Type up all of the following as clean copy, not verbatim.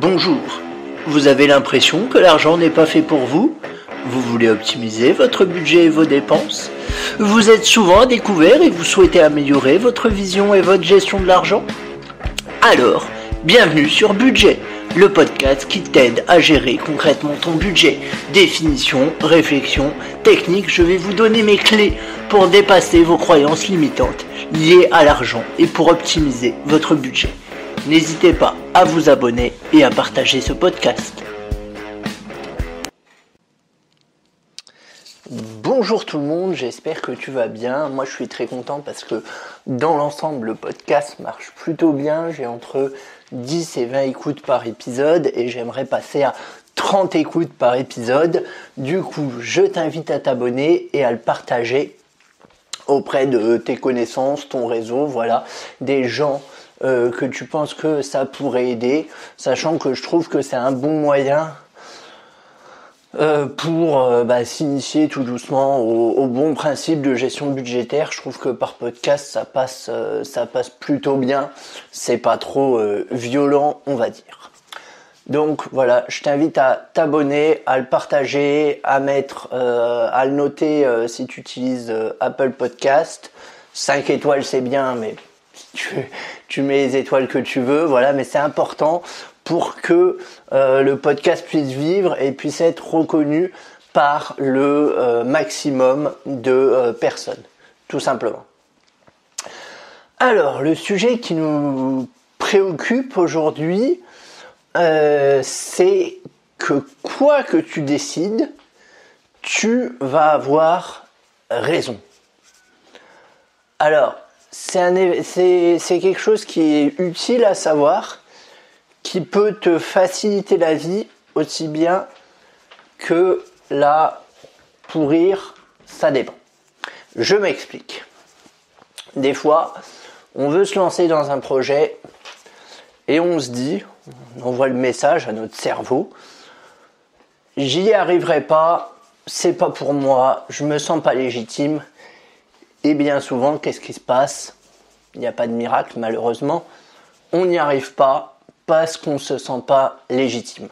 Bonjour, vous avez l'impression que l'argent n'est pas fait pour vous? Vous voulez optimiser votre budget et vos dépenses? Vous êtes souvent à découvert et vous souhaitez améliorer votre vision et votre gestion de l'argent? Alors, bienvenue sur Budget, le podcast qui t'aide à gérer concrètement ton budget. Définition, réflexion, technique, je vais vous donner mes clés pour dépasser vos croyances limitantes liées à l'argent et pour optimiser votre budget. N'hésitez pas à vous abonner et à partager ce podcast. Bonjour tout le monde, j'espère que tu vas bien. Moi je suis très content parce que dans l'ensemble le podcast marche plutôt bien. J'ai entre 10 et 20 écoutes par épisode et j'aimerais passer à 30 écoutes par épisode. Du coup je t'invite à t'abonner et à le partager auprès de tes connaissances, ton réseau, voilà, des gens que tu penses que ça pourrait aider, sachant que je trouve que c'est un bon moyen pour s'initier tout doucement au bon principe de gestion budgétaire. Je trouve que par podcast ça passe plutôt bien, c'est pas trop violent, on va dire. Donc voilà, je t'invite à t'abonner, à le partager, à le noter si tu utilises Apple Podcast. 5 étoiles c'est bien, mais tu mets les étoiles que tu veux, voilà, mais c'est important pour que le podcast puisse vivre et puisse être reconnu par le maximum de personnes, tout simplement. Alors, le sujet qui nous préoccupe aujourd'hui, c'est que quoi que tu décides, tu vas avoir raison. Alors, c'est quelque chose qui est utile à savoir, qui peut te faciliter la vie aussi bien que la pourrir, ça dépend. Je m'explique. Des fois, on veut se lancer dans un projet et on se dit, on envoie le message à notre cerveau, j'y arriverai pas, c'est pas pour moi, je me sens pas légitime. Et bien souvent, qu'est-ce qui se passe? Il n'y a pas de miracle, malheureusement. On n'y arrive pas parce qu'on ne se sent pas légitime.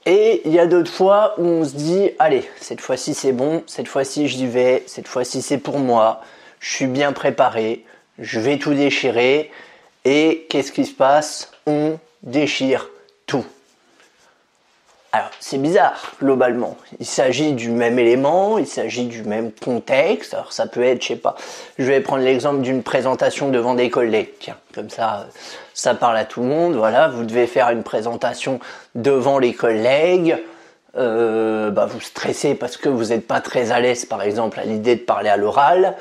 Et il y a d'autres fois où on se dit, allez, cette fois-ci c'est bon, cette fois-ci j'y vais, cette fois-ci c'est pour moi, je suis bien préparé, je vais tout déchirer. Et qu'est-ce qui se passe? On déchire tout. Alors, c'est bizarre, globalement. Il s'agit du même élément, il s'agit du même contexte. Alors, ça peut être, je sais pas, je vais prendre l'exemple d'une présentation devant des collègues. Tiens, comme ça parle à tout le monde. Voilà, vous devez faire une présentation devant les collègues. Vous stressez parce que vous n'êtes pas très à l'aise, par exemple, à l'idée de parler à l'oral.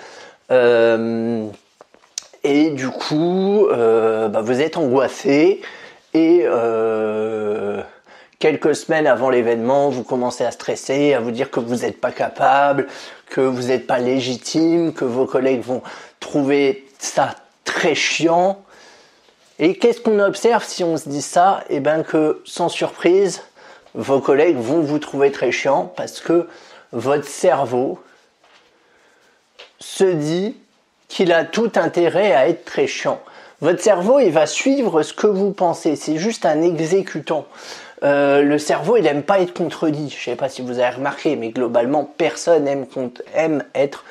Et du coup, vous êtes angoissé et... quelques semaines avant l'événement, vous commencez à stresser, à vous dire que vous n'êtes pas capable, que vous n'êtes pas légitime, que vos collègues vont trouver ça très chiant. Et qu'est-ce qu'on observe si on se dit ça? Eh bien que, sans surprise, vos collègues vont vous trouver très chiant parce que votre cerveau se dit qu'il a tout intérêt à être très chiant. Votre cerveau, il va suivre ce que vous pensez. C'est juste un exécutant. Le cerveau, il aime pas être contredit. Je sais pas si vous avez remarqué, mais globalement, personne aime être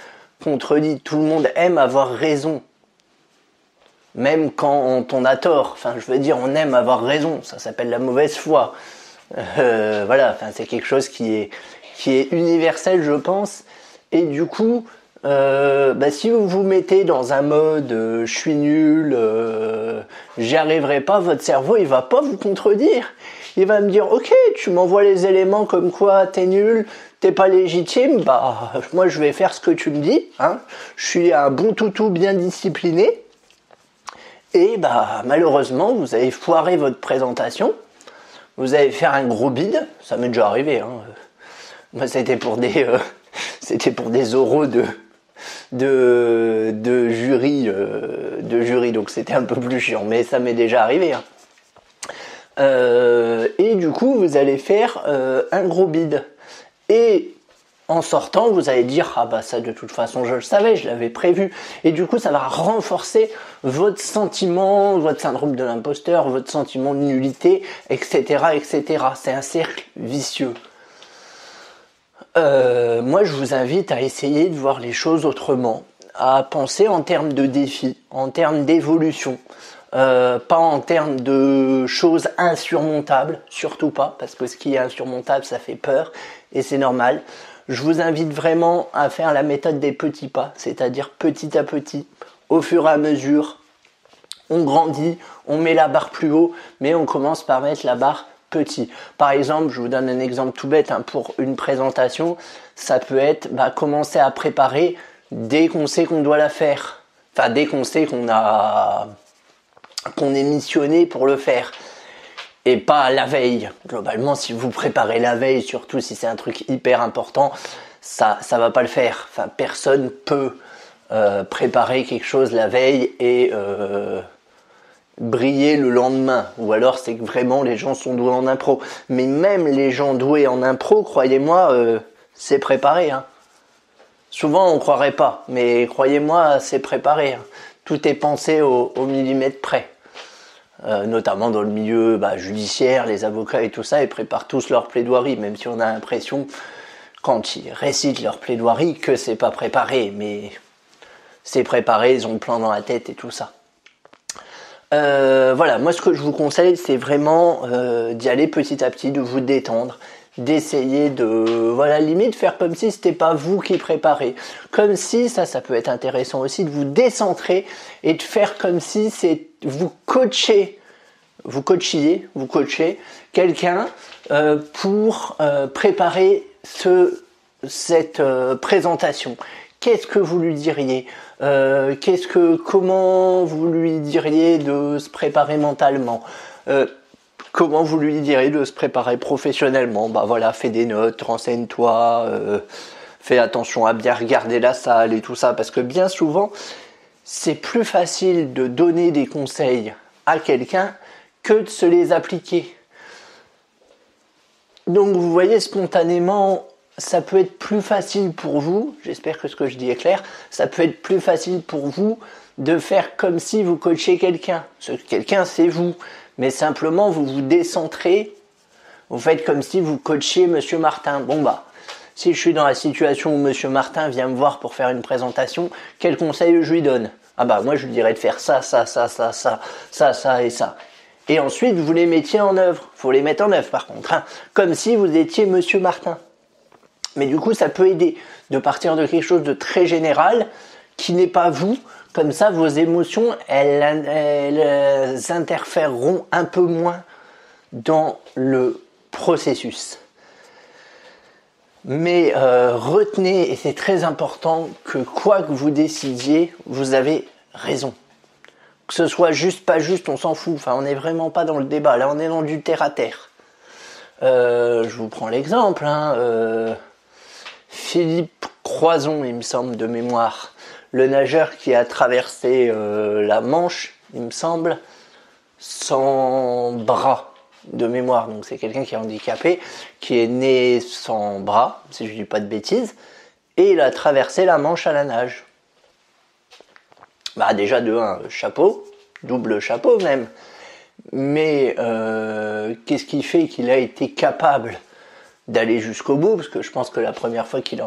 contredit. Tout le monde aime avoir raison. Même quand on a tort. Enfin, je veux dire, on aime avoir raison. Ça s'appelle la mauvaise foi. Voilà, enfin, c'est quelque chose qui est universel, je pense. Et du coup, si vous vous mettez dans un mode je suis nul, j'y arriverai pas, votre cerveau il va pas vous contredire. Il va me dire ok, tu m'envoies les éléments comme quoi t'es nul, t'es pas légitime, moi je vais faire ce que tu me dis, hein. Je suis un bon toutou bien discipliné. Et malheureusement vous avez foiré votre présentation, vous allez faire un gros bide, ça m'est déjà arrivé, hein. Moi c'était pour des oraux de jury, donc c'était un peu plus chiant, mais ça m'est déjà arrivé, hein. Et du coup vous allez faire un gros bide. Et En sortant, vous allez dire, ah bah ça de toute façon je le savais, je l'avais prévu. Et du coup, ça va renforcer votre sentiment, votre syndrome de l'imposteur, votre sentiment de nullité, etc., etc. C'est un cercle vicieux. Moi, je vous invite à essayer de voir les choses autrement, à penser en termes de défis, en termes d'évolution, pas en termes de choses insurmontables, surtout pas, parce que ce qui est insurmontable, ça fait peur, et c'est normal. Je vous invite vraiment à faire la méthode des petits pas, c'est-à-dire petit à petit, au fur et à mesure, on grandit, on met la barre plus haut, mais on commence par mettre la barre petit. Par exemple, je vous donne un exemple tout bête, pour une présentation, ça peut être commencer à préparer dès qu'on sait qu'on doit la faire. Enfin, dès qu'on sait qu'on est missionné pour le faire. Et pas la veille. Globalement, si vous préparez la veille, surtout si c'est un truc hyper important, ça va pas le faire. Enfin, personne peut préparer quelque chose la veille et briller le lendemain. Ou alors c'est que vraiment les gens sont doués en impro. Mais même les gens doués en impro, croyez-moi, c'est préparé. Souvent on croirait pas, mais croyez-moi, c'est préparé. Tout est pensé au millimètre près. Notamment dans le milieu judiciaire, les avocats et tout ça, ils préparent tous leur plaidoirie, même si on a l'impression, quand ils récitent leur plaidoirie, que c'est pas préparé, mais c'est préparé, ils ont le plan dans la tête et tout ça. Voilà, moi ce que je vous conseille, c'est vraiment d'y aller petit à petit, de vous détendre, d'essayer de, limite faire comme si c'était pas vous qui préparez. Comme si, ça peut être intéressant aussi, de vous décentrer et de faire comme si vous coachiez quelqu'un pour préparer cette présentation. Qu'est-ce que vous lui diriez ? Comment vous lui diriez de se préparer mentalement ? Comment vous lui diriez de se préparer professionnellement ? Fais des notes, renseigne-toi, fais attention à bien regarder la salle et tout ça, parce que bien souvent, c'est plus facile de donner des conseils à quelqu'un que de se les appliquer. Donc vous voyez, spontanément, ça peut être plus facile pour vous, j'espère que ce que je dis est clair, ça peut être plus facile pour vous de faire comme si vous coachiez quelqu'un. Ce quelqu'un, c'est vous. Mais simplement, vous vous décentrez, vous faites comme si vous coachiez Monsieur Martin. Si je suis dans la situation où Monsieur Martin vient me voir pour faire une présentation, quel conseil je lui donne ? Moi je lui dirais de faire ça et ça. Et ensuite, vous les mettiez en œuvre. Il faut les mettre en œuvre par contre, comme si vous étiez Monsieur Martin. Mais du coup, ça peut aider de partir de quelque chose de très général qui n'est pas vous. Comme ça, vos émotions, elles interféreront un peu moins dans le processus. Mais retenez, et c'est très important, que quoi que vous décidiez, vous avez raison. Que ce soit juste, pas juste, on s'en fout. On n'est vraiment pas dans le débat. Là, on est dans du terre-à-terre. Je vous prends l'exemple. Philippe Croison, il me semble, de mémoire. Le nageur qui a traversé la Manche, il me semble, sans bras de mémoire. Donc c'est quelqu'un qui est handicapé, qui est né sans bras, si je ne dis pas de bêtises, et il a traversé la Manche à la nage. Déjà de 1, chapeau, double chapeau même. Mais qu'est-ce qui fait qu'il a été capable d'aller jusqu'au bout ? Parce que je pense que la première fois qu'il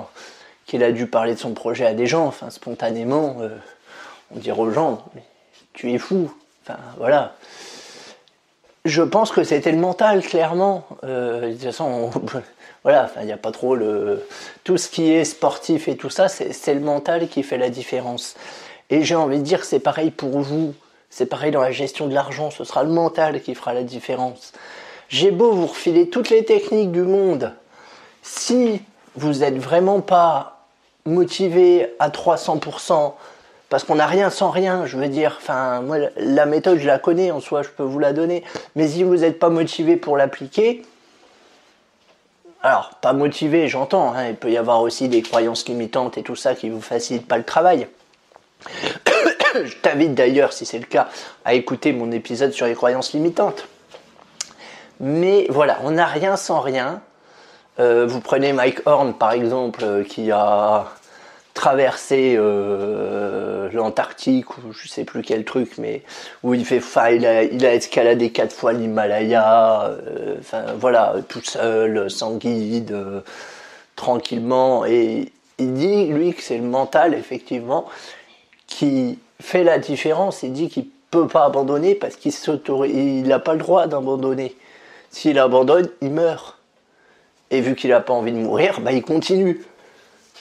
a dû parler de son projet à des gens, spontanément, on dirait aux gens, mais tu es fou. Je pense que c'était le mental, clairement. De toute façon, il n'y a pas trop tout ce qui est sportif et tout ça, c'est le mental qui fait la différence. Et j'ai envie de dire que c'est pareil pour vous, c'est pareil dans la gestion de l'argent, ce sera le mental qui fera la différence. J'ai beau vous refiler toutes les techniques du monde, si vous n'êtes vraiment pas motivé à 300%, parce qu'on n'a rien sans rien, je veux dire, moi la méthode je la connais en soi, je peux vous la donner, mais si vous n'êtes pas motivé pour l'appliquer, alors pas motivé j'entends, il peut y avoir aussi des croyances limitantes et tout ça qui vous facilitent pas le travail. Je t'invite d'ailleurs, si c'est le cas, à écouter mon épisode sur les croyances limitantes. Mais voilà, on n'a rien sans rien. Vous prenez Mike Horn par exemple, qui a traversé l'Antarctique ou je sais plus quel truc, mais où il a escaladé 4 fois l'Himalaya, voilà, tout seul, sans guide, tranquillement. Et il dit lui que c'est le mental effectivement qui fait la différence. Il dit qu'il peut pas abandonner parce il n'a pas le droit d'abandonner. S'il abandonne, il meurt. Et vu qu'il n'a pas envie de mourir, bah il continue.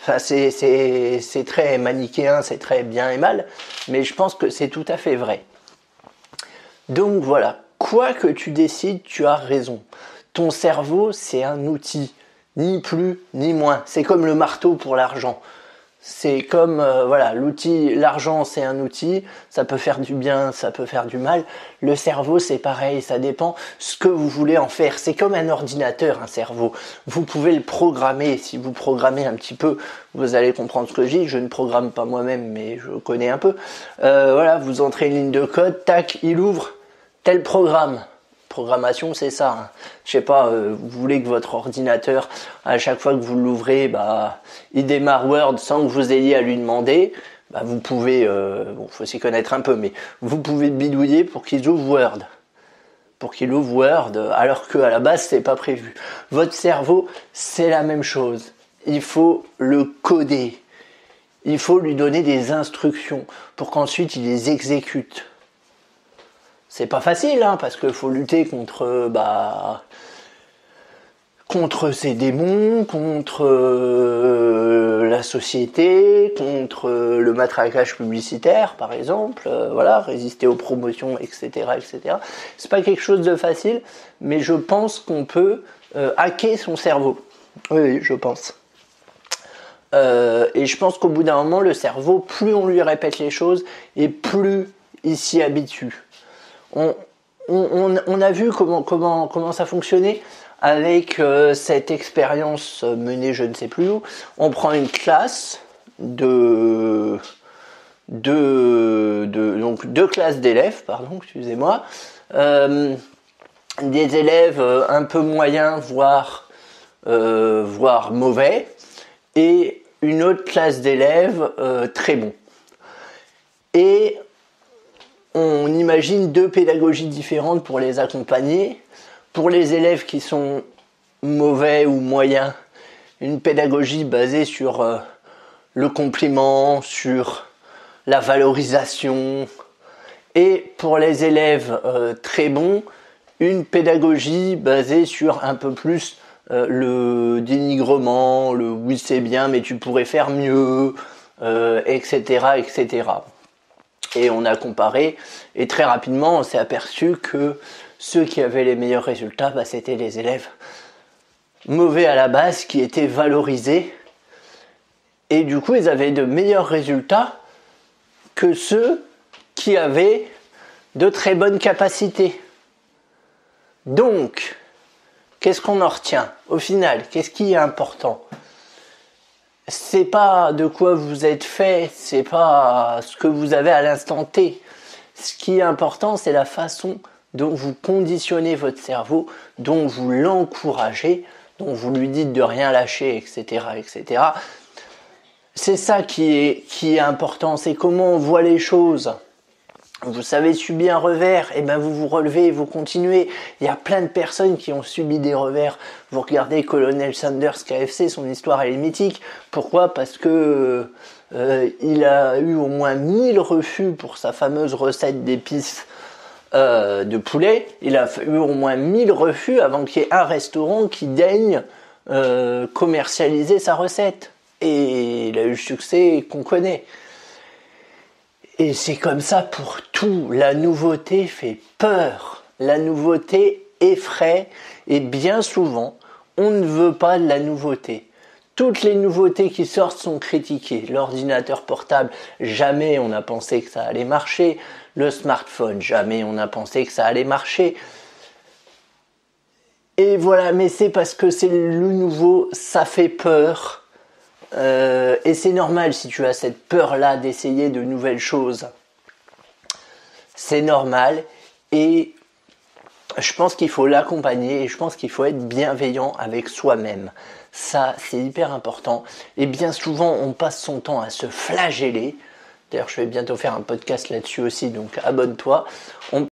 Enfin, c'est très manichéen, c'est très bien et mal, mais je pense que c'est tout à fait vrai. Donc voilà, quoi que tu décides, tu as raison. Ton cerveau, c'est un outil, ni plus ni moins. C'est comme le marteau pour l'argent. C'est comme, voilà, l'outil, l'argent c'est un outil, ça peut faire du bien, ça peut faire du mal. Le cerveau c'est pareil, ça dépend ce que vous voulez en faire. C'est comme un ordinateur, un cerveau. Vous pouvez le programmer, si vous programmez un petit peu, vous allez comprendre ce que je dis. Je ne programme pas moi-même, mais je connais un peu. Voilà, vous entrez une ligne de code, tac, il ouvre tel programme. Programmation, c'est ça. Hein. Je sais pas, vous voulez que votre ordinateur, à chaque fois que vous l'ouvrez, il démarre Word sans que vous ayez à lui demander. Vous pouvez, faut s'y connaître un peu, mais vous pouvez bidouiller pour qu'il ouvre Word. Pour qu'il ouvre Word, alors qu'à la base, c'est pas prévu. Votre cerveau, c'est la même chose. Il faut le coder. Il faut lui donner des instructions pour qu'ensuite il les exécute. C'est pas facile, hein, parce qu'il faut lutter contre ses démons, contre la société, contre le matraquage publicitaire, par exemple, voilà, résister aux promotions, etc., etc. C'est pas quelque chose de facile, mais je pense qu'on peut hacker son cerveau. Oui, je pense. Et je pense qu'au bout d'un moment, le cerveau, plus on lui répète les choses, et plus il s'y habitue. On a vu comment ça fonctionnait avec cette expérience menée je ne sais plus où. On prend une classe donc deux classes d'élèves, pardon, excusez-moi, des élèves un peu moyens, voire mauvais, et une autre classe d'élèves très bons. Et on imagine deux pédagogies différentes pour les accompagner. Pour les élèves qui sont mauvais ou moyens, une pédagogie basée sur le compliment, sur la valorisation. Et pour les élèves très bons, une pédagogie basée sur un peu plus le dénigrement, le oui c'est bien mais tu pourrais faire mieux, etc., etc. Et on a comparé, et très rapidement on s'est aperçu que ceux qui avaient les meilleurs résultats, c'était les élèves mauvais à la base qui étaient valorisés. Et du coup, ils avaient de meilleurs résultats que ceux qui avaient de très bonnes capacités. Donc, qu'est-ce qu'on en retient ? Au final, qu'est-ce qui est important ? C'est pas de quoi vous êtes fait, c'est pas ce que vous avez à l'instant T. Ce qui est important, c'est la façon dont vous conditionnez votre cerveau, dont vous l'encouragez, dont vous lui dites de rien lâcher, etc., etc. C'est ça qui est important, c'est comment on voit les choses. Vous savez subir un revers, et vous vous relevez, vous continuez. Il y a plein de personnes qui ont subi des revers. Vous regardez Colonel Sanders KFC, son histoire elle est mythique. Pourquoi ? Parce que il a eu au moins 1000 refus pour sa fameuse recette d'épices de poulet. Il a eu au moins 1000 refus avant qu'il y ait un restaurant qui daigne commercialiser sa recette. Et il a eu le succès qu'on connaît. Et c'est comme ça pour tout. La nouveauté fait peur. La nouveauté effraie. Et bien souvent, on ne veut pas de la nouveauté. Toutes les nouveautés qui sortent sont critiquées. L'ordinateur portable, jamais on a pensé que ça allait marcher. Le smartphone, jamais on a pensé que ça allait marcher. Et voilà, mais c'est parce que c'est le nouveau, ça fait peur. Et c'est normal si tu as cette peur-là d'essayer de nouvelles choses. C'est normal. Et je pense qu'il faut l'accompagner et je pense qu'il faut être bienveillant avec soi-même. Ça, c'est hyper important. Et bien souvent, on passe son temps à se flageller. D'ailleurs, je vais bientôt faire un podcast là-dessus aussi, donc abonne-toi. On